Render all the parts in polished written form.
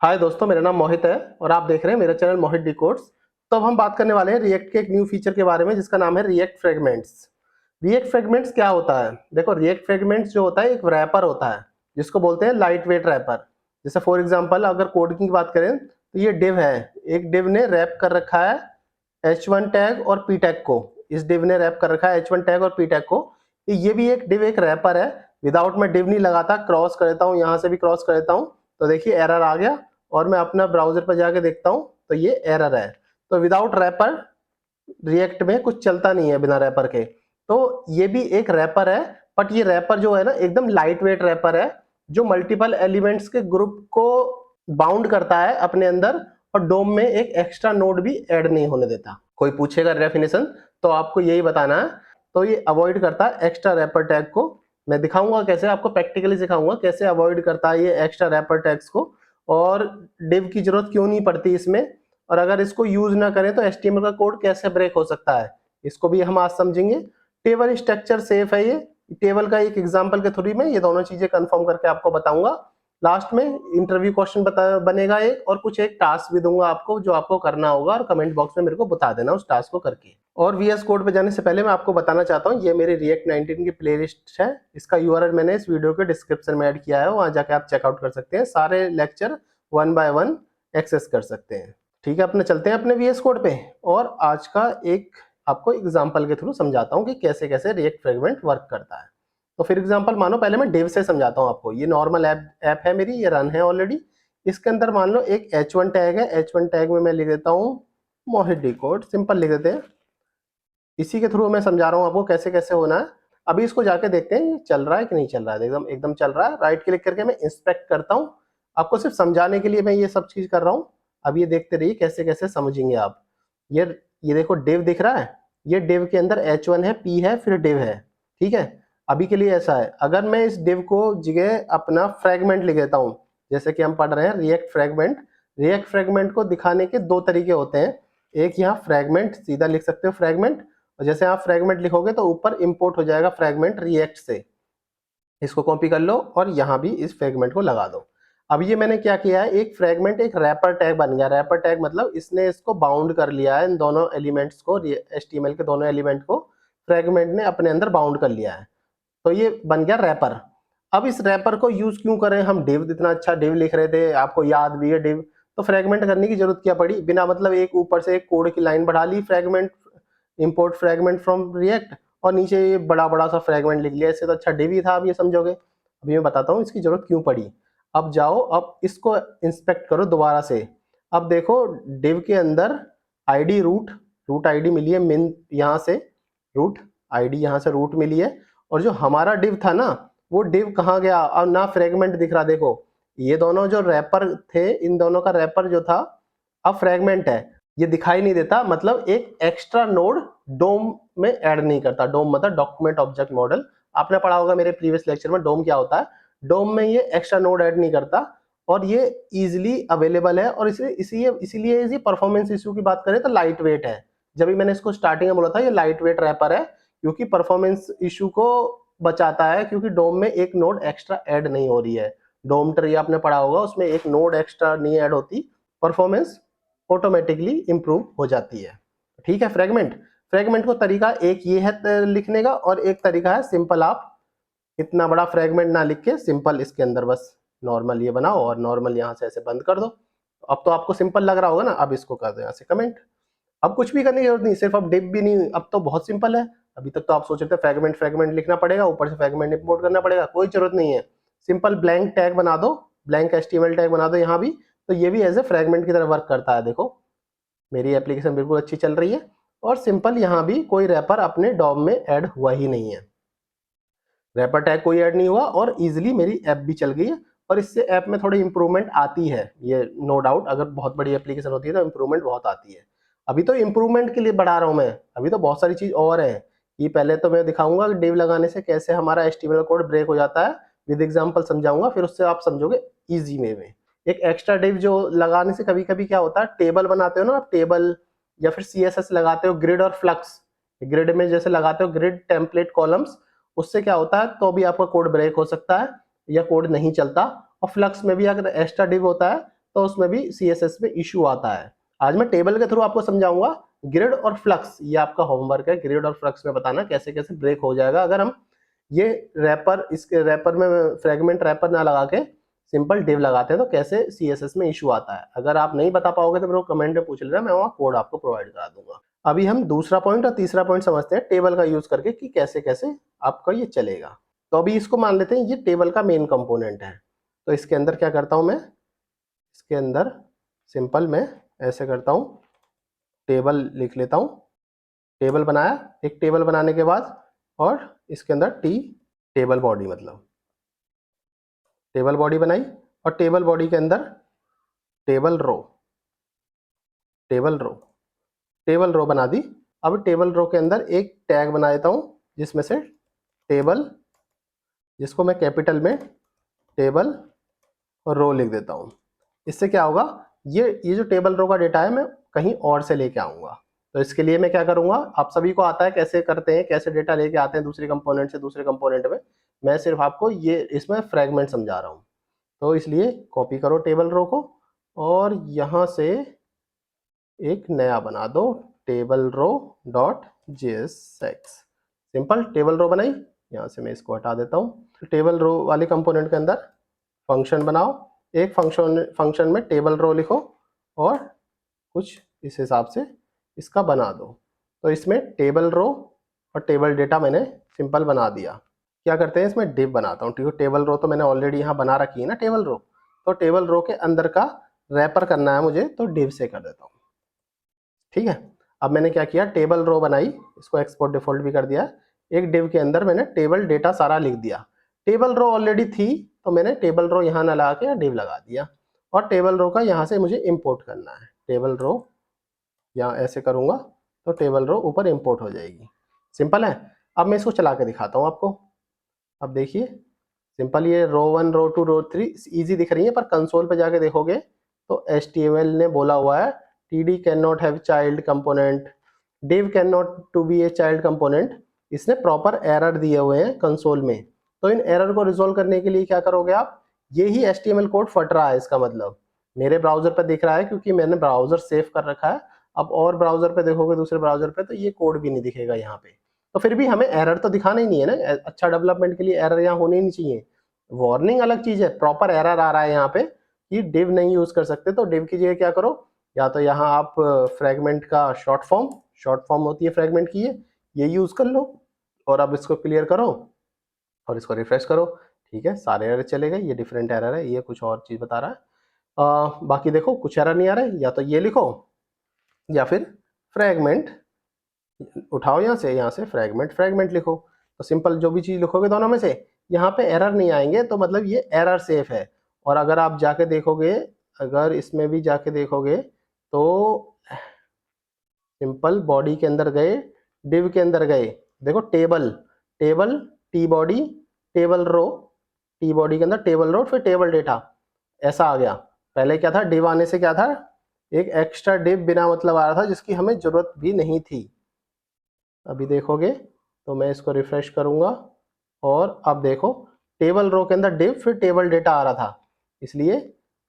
हाय दोस्तों, मेरा नाम मोहित है और आप देख रहे हैं मेरा चैनल मोहित डिकोड्स। तो अब हम बात करने वाले हैं रिएक्ट के एक न्यू फीचर के बारे में जिसका नाम है रिएक्ट फ्रेगमेंट्स। रिएक्ट फ्रेगमेंट्स क्या होता है? देखो, रिएक्ट फ्रेगमेंट्स जो होता है एक रैपर होता है जिसको बोलते हैं लाइट वेट रैपर। जैसे फॉर एग्जांपल अगर कोड की बात करें तो ये डिव है। एक डिव ने रैप कर रखा है H1 टैग और P टैग को। इस डिव ने रैप कर रखा है H1 टैग और P टैग को। ये भी एक डिव एक रैपर है। विदाउट मैं डिव नहीं लगाता, क्रॉस कर देता हूँ, यहाँ से भी क्रॉस कर देता हूँ तो देखिए एरर आ गया। और मैं अपना ब्राउजर पर जाके देखता हूँ तो ये एरर है। तो विदाउट रैपर रिएक्ट में कुछ चलता नहीं है बिना रैपर के। तो ये भी एक रैपर है, बट ये रैपर जो है ना एकदम लाइट वेट रैपर है जो मल्टीपल एलिमेंट्स के ग्रुप को बाउंड करता है अपने अंदर और डोम में एक एक्स्ट्रा नोड भी ऐड नहीं होने देता। कोई पूछेगा डेफिनेशन तो आपको यही बताना है। तो ये अवॉइड करता है एक्स्ट्रा रैपर टैग को। मैं दिखाऊंगा कैसे, आपको प्रैक्टिकली सिखाऊंगा कैसे अवॉइड करता है ये एक्स्ट्रा रैपर टैग्स को और डिव की जरूरत क्यों नहीं पड़ती इसमें। और अगर इसको यूज ना करें तो HTML का कोड कैसे ब्रेक हो सकता है, इसको भी हम आज समझेंगे। टेबल स्ट्रक्चर सेफ है ये। टेबल का एक एग्जांपल के थ्रू में ये दोनों चीजें कंफर्म करके आपको बताऊंगा। लास्ट में इंटरव्यू क्वेश्चन बनेगा एक, और कुछ एक टास्क भी दूंगा आपको जो आपको करना होगा और कमेंट बॉक्स में मेरे को बता देना उस टास्क को करके। और VS कोड पे जाने से पहले मैं आपको बताना चाहता हूँ ये मेरी रिएक्ट 19 की प्लेलिस्ट है। इसका URL मैंने इस वीडियो के डिस्क्रिप्शन में ऐड किया है, वहां जाके आप चेकआउट कर सकते हैं। सारे लेक्चर 1 बाय 1 एक्सेस कर सकते हैं। ठीक है, अपने चलते हैं अपने VS कोड पे और आज का एक आपको एग्जांपल के थ्रू समझाता हूँ कि कैसे कैसे रिएक्ट फ्रेगमेंट वर्क करता है। तो फिर एग्जांपल मानो, पहले मैं डिव से समझाता हूँ आपको। ये नॉर्मल ऐप है मेरी, ये रन है ऑलरेडी। इसके अंदर मान लो एक H1 टैग है। H1 टैग में मैं लिख देता हूँ मोहित डिकोड, सिंपल लिख देते हैं। इसी के थ्रू मैं समझा रहा हूँ आपको कैसे कैसे होना है। अभी इसको जाके देखते हैं ये चल रहा है कि नहीं चल रहा है। एकदम एकदम चल रहा है। राइट क्लिक करके मैं इंस्पेक्ट करता हूँ। आपको सिर्फ समझाने के लिए मैं ये सब चीज कर रहा हूँ। अब ये देखते रहिए कैसे कैसे समझेंगे आप। ये ये देखो डिव दिख रहा है। ये डिव के अंदर H1 है, P है, फिर डिव है। ठीक है, अभी के लिए ऐसा है। अगर मैं इस डिव को जगह अपना फ्रेगमेंट लिख देता हूँ, जैसे कि हम पढ़ रहे हैं रिएक्ट फ्रेगमेंट। रिएक्ट फ्रेगमेंट को दिखाने के दो तरीके होते हैं। एक यहाँ फ्रेगमेंट सीधा लिख सकते हो फ्रेगमेंट, और जैसे आप फ्रेगमेंट लिखोगे तो ऊपर इंपोर्ट हो जाएगा फ्रेगमेंट रिएक्ट से। इसको कॉपी कर लो और यहाँ भी इस फ्रेगमेंट को लगा दो। अब ये मैंने क्या किया है, एक फ्रेगमेंट एक रैपर टैग बन गया। रैपर टैग मतलब इसने इसको बाउंड कर लिया है, इन दोनों एलिमेंट्स को, HTML के दोनों एलिमेंट को फ्रेगमेंट ने अपने अंदर बाउंड कर लिया है। तो ये बन गया रैपर। अब इस रैपर को यूज क्यों करें हम? डिव, इतना अच्छा डिव लिख रहे थे, आपको याद भी है डिव। तो फ्रेगमेंट करने की जरूरत क्या पड़ी? बिना मतलब एक ऊपर से एक कोड की लाइन बढ़ा ली, fragment import fragment from React, और नीचे ये बड़ा बड़ा सा फ्रेगमेंट लिख लिया। इससे तो अच्छा डिव ही था। अब ये समझोगे। अभी मैं बताता हूँ इसकी जरूरत क्यों पड़ी। अब जाओ, अब इसको इंस्पेक्ट करो दोबारा से। अब देखो डिव के अंदर आईडी रूट आईडी मिली है मिन, यहाँ से रूट आईडी, यहाँ से रूट मिली है। और जो हमारा डिव था ना, वो डिव कहाँ गया? अब ना फ्रेगमेंट दिख रहा। देखो ये दोनों जो रैपर थे, इन दोनों का रैपर जो था अब फ्रेगमेंट है। ये दिखाई नहीं देता, मतलब एक एक्स्ट्रा नोड डोम में ऐड नहीं करता। डोम मतलब डॉक्यूमेंट ऑब्जेक्ट मॉडल। आपने पढ़ा होगा मेरे प्रीवियस लेक्चर में डोम क्या होता है। डोम में ये एक्स्ट्रा नोड ऐड नहीं करता और ये इजीली अवेलेबल है। और इसीलिए इसी परफॉर्मेंस इशू की बात करें तो लाइट वेट है। जब भी मैंने इसको स्टार्टिंग में बोला था ये लाइट वेट रैपर है, क्योंकि परफॉर्मेंस इशू को बचाता है, क्योंकि डोम में एक नोड एक्स्ट्रा ऐड नहीं हो रही है। डोम ट्री आपने पढ़ा होगा, उसमें एक नोड एक्स्ट्रा नहीं ऐड होती, परफॉर्मेंस ऑटोमेटिकली इंप्रूव हो जाती है। ठीक है, फ्रेगमेंट को तरीका एक ये है लिखने का, और एक तरीका है सिंपल, आप इतना बड़ा फ्रेगमेंट ना लिख के सिंपल इसके अंदर बस नॉर्मल ये बनाओ और नॉर्मल यहाँ से ऐसे बंद कर दो। अब तो आपको सिंपल लग रहा होगा ना। अब इसको कर दो यहाँ से कमेंट। अब कुछ भी करने की जरूरत नहीं, सिर्फ अब डिव भी नहीं, अब तो बहुत सिंपल है। अभी तक तो आप सोच रहे थे फ्रेगमेंट लिखना पड़ेगा, ऊपर से फ्रेगमेंट इंपोर्ट करना पड़ेगा। कोई जरूरत नहीं है। सिंपल ब्लैंक टैग बना दो, ब्लैंक HTML टैग बना दो यहाँ भी, तो ये भी एज ए फ्रेगमेंट की तरह वर्क करता है। देखो मेरी एप्लीकेशन बिल्कुल अच्छी चल रही है और सिंपल यहाँ भी कोई रैपर अपने डॉम में ऐड हुआ ही नहीं है। रैपर टैग कोई ऐड नहीं हुआ और इजीली मेरी ऐप भी चल गई है। और इससे ऐप में थोड़ी इंप्रूवमेंट आती है, ये नो डाउट। अगर बहुत बड़ी एप्लीकेशन होती है तो इंप्रूवमेंट बहुत आती है। अभी तो इंप्रूवमेंट के लिए बढ़ा रहा हूँ मैं, अभी तो बहुत सारी चीज और है। ये पहले तो मैं दिखाऊंगा कि डिव लगाने से कैसे हमारा HTML कोड ब्रेक हो जाता है, विद एग्जाम्पल समझाऊंगा, फिर उससे आप समझोगे ईजी वे में। एक एक्स्ट्रा डिव जो लगाने से कभी कभी क्या होता है, टेबल बनाते हो ना आप, टेबल या फिर CSS लगाते हो, ग्रिड और फ्लक्स। ग्रिड में जैसे लगाते हो ग्रिड टेम्पलेट कॉलम्स, उससे क्या होता है तो भी आपका कोड ब्रेक हो सकता है या कोड नहीं चलता। और फ्लक्स में भी अगर एक्स्ट्रा डिव होता है तो उसमें भी CSS में इशू आता है। आज मैं टेबल के थ्रू आपको समझाऊंगा ग्रिड और फ्लक्स, ये आपका होमवर्क है, ग्रिड और फ्लक्स में बताना कैसे कैसे ब्रेक हो जाएगा अगर हम ये रैपर, इसके रैपर में फ्रेगमेंट रैपर ना लगा के सिंपल डिव लगाते हैं तो कैसे CSS में इशू आता है। अगर आप नहीं बता पाओगे तो मेरे को कमेंट में पूछ लेना, मैं वहाँ कोड आपको प्रोवाइड करा दूंगा। अभी हम दूसरा पॉइंट और तीसरा पॉइंट समझते हैं टेबल का यूज करके कि कैसे कैसे आपका ये चलेगा। तो अभी इसको मान लेते हैं ये टेबल का मेन कंपोनेंट है। तो इसके अंदर क्या करता हूं मैं, इसके अंदर सिंपल मैं ऐसे करता हूं, टेबल लिख लेता हूं। टेबल बनाया, एक टेबल बनाने के बाद और इसके अंदर टेबल बॉडी, मतलब टेबल बॉडी बनाई और टेबल बॉडी के अंदर table row, table row, table row बना दी। अब टेबल रो के अंदर एक टैग बना देता हूं जिसमें से टेबल, जिसको मैं कैपिटल में टेबल और रो लिख देता हूं। इससे क्या होगा, ये जो टेबल रो का डेटा है मैं कहीं और से लेके आऊंगा। तो इसके लिए मैं क्या करूंगा, आप सभी को आता है कैसे करते हैं, कैसे डेटा लेके आते हैं दूसरे कंपोनेंट से दूसरे कंपोनेंट में। मैं सिर्फ आपको ये इसमें फ्रेगमेंट समझा रहा हूँ। तो इसलिए कॉपी करो टेबल रो को और यहाँ से एक नया बना दो, table row dot JSX। Simple table row बनाई, यहाँ से मैं इसको हटा देता हूँ। टेबल रो वाले कंपोनेंट के अंदर फंक्शन बनाओ, एक फंक्शन में टेबल रो लिखो और कुछ इस हिसाब से इसका बना दो। तो इसमें टेबल रो और टेबल डेटा मैंने सिंपल बना दिया। क्या करते हैं, इसमें डिव बनाता हूँ। ठीक है, टेबल रो तो मैंने ऑलरेडी यहाँ बना रखी है ना टेबल रो, तो टेबल रो के अंदर का रैपर करना है मुझे, तो डिव से कर देता हूँ। ठीक है, अब मैंने क्या किया, टेबल रो बनाई, इसको एक्सपोर्ट डिफॉल्ट भी कर दिया। एक डिव के अंदर मैंने टेबल डेटा सारा लिख दिया। टेबल रो ऑलरेडी थी तो मैंने टेबल रो यहाँ ना लगा के डिव लगा दिया। और टेबल रो का यहाँ से मुझे इंपोर्ट करना है, टेबल रो यहाँ ऐसे करूंगा तो टेबल रो ऊपर इंपोर्ट हो जाएगी। सिंपल है। अब मैं इसको चला के दिखाता हूँ आपको। अब देखिए सिंपल, ये रो 1 रो 2 रो 3 इजी दिख रही है, पर कंसोल पे जाके देखोगे तो HTML ने बोला हुआ है TD can not have child component, div can not to be a child component. इसने प्रॉपर एरर दिए हुए हैं कंसोल में। तो इन एरर को रिजोल्व करने के लिए क्या करोगे आप, ये ही HTML कोड फट रहा है, इसका मतलब मेरे ब्राउजर पे दिख रहा है क्योंकि मैंने ब्राउजर सेव कर रखा है। अब और ब्राउजर पे देखोगे, दूसरे ब्राउजर पे, तो ये कोड भी नहीं दिखेगा यहाँ पे। तो फिर भी हमें एरर तो दिखाना ही नहीं है ना, अच्छा डेवलपमेंट के लिए एरर यहाँ होनी ही नहीं चाहिए। वार्निंग अलग चीज है, प्रॉपर एरर आ रहा है यहाँ पे कि डिव नहीं यूज कर सकते। तो डिव की जगह क्या करो, या तो यहाँ आप फ्रेगमेंट का शॉर्ट फॉर्म होती है फ्रेगमेंट की, ये यूज कर लो। और अब इसको क्लियर करो और इसको रिफ्रेश करो। ठीक है, सारे एरर चले गए, ये डिफरेंट एरर है, ये कुछ और चीज बता रहा है। बाकी देखो कुछ एरर नहीं आ रहा है, या तो ये लिखो या फिर फ्रेगमेंट उठाओ, यहाँ से फ्रेगमेंट लिखो। तो सिंपल जो भी चीज लिखोगे दोनों में से यहाँ पे एरर नहीं आएंगे, तो मतलब ये एरर सेफ है। और अगर आप जाके देखोगे, अगर इसमें भी जाके देखोगे तो सिंपल बॉडी के अंदर गए, डिव के अंदर गए, देखो table T body, table row, T body के अंदर टेबल रो, फिर टेबल डेटा, ऐसा आ गया। पहले क्या था, डिव आने से क्या था, एक एक्स्ट्रा डिव बिना मतलब आ रहा था जिसकी हमें जरूरत भी नहीं थी। अभी देखोगे तो मैं इसको रिफ्रेश करूंगा और अब देखो टेबल रो के अंदर डिव फिर टेबल डेटा आ रहा था। इसलिए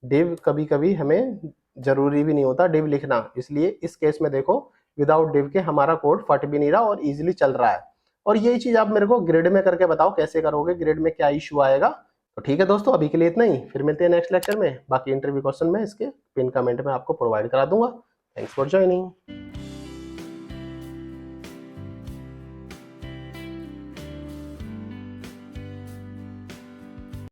डिव कभी कभी हमें जरूरी भी नहीं होता डिव लिखना, इसलिए इस केस में देखो विदाउट डिव के हमारा कोड फट भी नहीं रहा और इजीली चल रहा है। और यही चीज आप मेरे को ग्रिड में करके बताओ कैसे करोगे, ग्रिड में क्या इशू आएगा। तो ठीक है दोस्तों, अभी के लिए इतना ही, फिर मिलते हैं नेक्स्ट लेक्चर में। बाकी इंटरव्यू क्वेश्चन में इसके पिन कमेंट में आपको प्रोवाइड करा दूंगा। Thanks for joining.